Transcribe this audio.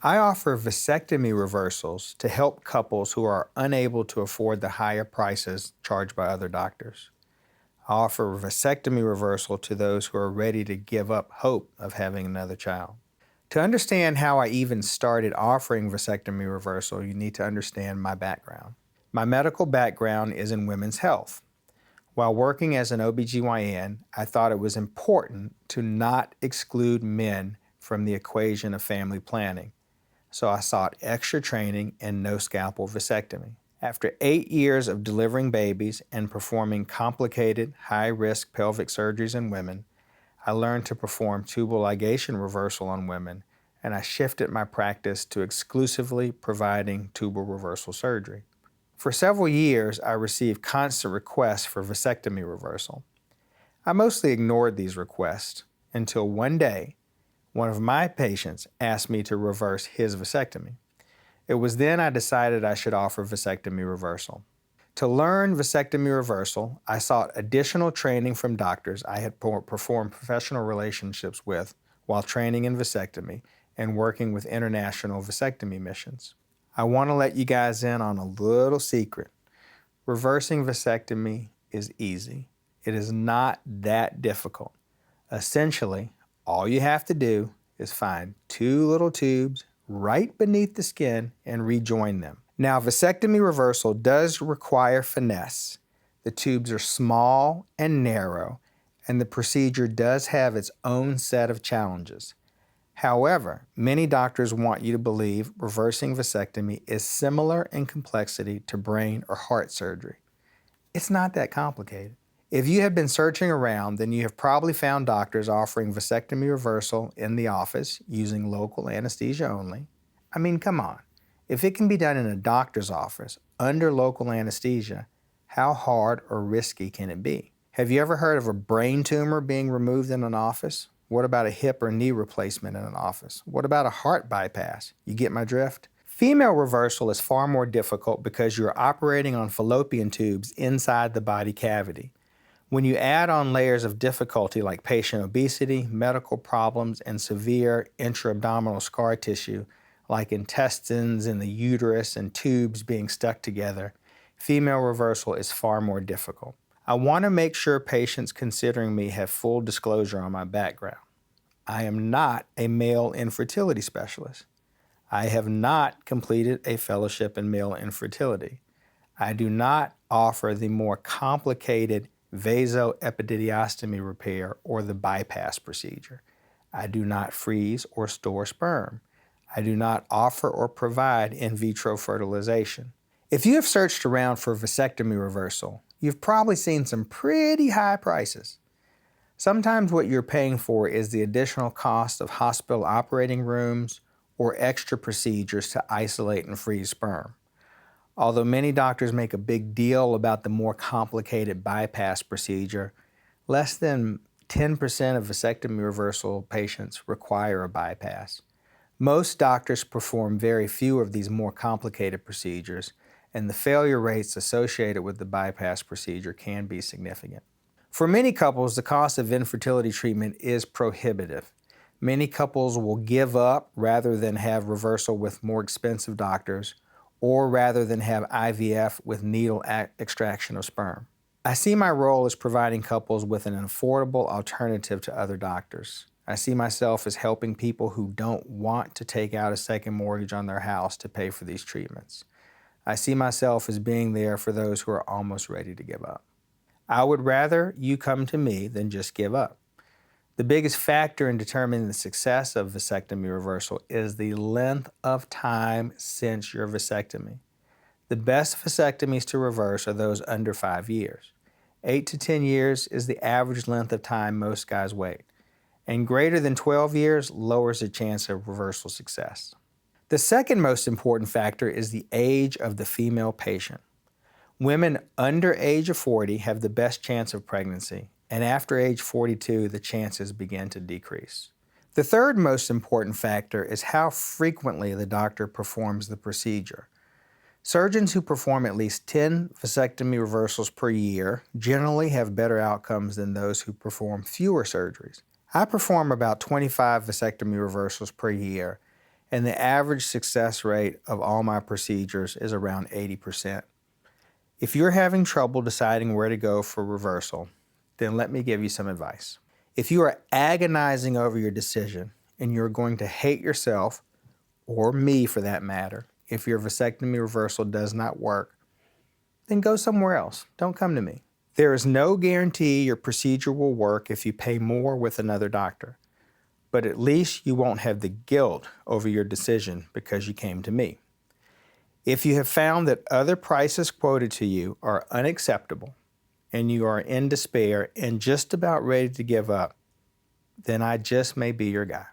I offer vasectomy reversals to help couples who are unable to afford the higher prices charged by other doctors. I offer vasectomy reversal to those who are ready to give up hope of having another child. To understand how I even started offering vasectomy reversal, you need to understand my background. My medical background is in women's health. While working as an OBGYN, I thought it was important to not exclude men from the equation of family planning, so I sought extra training in no-scalpel vasectomy. After 8 years of delivering babies and performing complicated, high-risk pelvic surgeries in women, I learned to perform tubal ligation reversal on women, and I shifted my practice to exclusively providing tubal reversal surgery. For several years, I received constant requests for vasectomy reversal. I mostly ignored these requests until one day, one of my patients asked me to reverse his vasectomy. It was then I decided I should offer vasectomy reversal. To learn vasectomy reversal, I sought additional training from doctors I had performed professional relationships with while training in vasectomy and working with international vasectomy missions. I want to let you guys in on a little secret. Reversing vasectomy is easy. It is not that difficult. Essentially, all you have to do is find 2 little tubes right beneath the skin and rejoin them. Now, vasectomy reversal does require finesse. The tubes are small and narrow, and the procedure does have its own set of challenges. However, many doctors want you to believe reversing vasectomy is similar in complexity to brain or heart surgery. It's not that complicated. If you have been searching around, then you have probably found doctors offering vasectomy reversal in the office using local anesthesia only. I mean, come on. If it can be done in a doctor's office under local anesthesia, how hard or risky can it be? Have you ever heard of a brain tumor being removed in an office? What about a hip or knee replacement in an office? What about a heart bypass? You get my drift? Female reversal is far more difficult because you're operating on fallopian tubes inside the body cavity. When you add on layers of difficulty like patient obesity, medical problems, and severe intra-abdominal scar tissue like intestines in the uterus and tubes being stuck together, female reversal is far more difficult. I want to make sure patients considering me have full disclosure on my background. I am not a male infertility specialist. I have not completed a fellowship in male infertility. I do not offer the more complicated vasoepididiostomy repair or the bypass procedure. I do not freeze or store sperm. I do not offer or provide in vitro fertilization. If you have searched around for vasectomy reversal, you've probably seen some pretty high prices. Sometimes what you're paying for is the additional cost of hospital operating rooms or extra procedures to isolate and freeze sperm. Although many doctors make a big deal about the more complicated bypass procedure, less than 10% of vasectomy reversal patients require a bypass. Most doctors perform very few of these more complicated procedures, and the failure rates associated with the bypass procedure can be significant. For many couples, the cost of infertility treatment is prohibitive. Many couples will give up rather than have reversal with more expensive doctors, or rather than have IVF with needle extraction of sperm. I see my role as providing couples with an affordable alternative to other doctors. I see myself as helping people who don't want to take out a second mortgage on their house to pay for these treatments. I see myself as being there for those who are almost ready to give up. I would rather you come to me than just give up. The biggest factor in determining the success of vasectomy reversal is the length of time since your vasectomy. The best vasectomies to reverse are those under 5 years. 8 to 10 years is the average length of time most guys wait, and greater than 12 years lowers the chance of reversal success. The second most important factor is the age of the female patient. Women under age of 40 have the best chance of pregnancy, and after age 42, the chances begin to decrease. The third most important factor is how frequently the doctor performs the procedure. Surgeons who perform at least 10 vasectomy reversals per year generally have better outcomes than those who perform fewer surgeries. I perform about 25 vasectomy reversals per year, and the average success rate of all my procedures is around 80%. If you're having trouble deciding where to go for reversal, then let me give you some advice. If you are agonizing over your decision and you're going to hate yourself, or me for that matter, if your vasectomy reversal does not work, then go somewhere else. Don't come to me. There is no guarantee your procedure will work if you pay more with another doctor, but at least you won't have the guilt over your decision because you came to me. If you have found that other prices quoted to you are unacceptable and you are in despair and just about ready to give up, then I just may be your guy.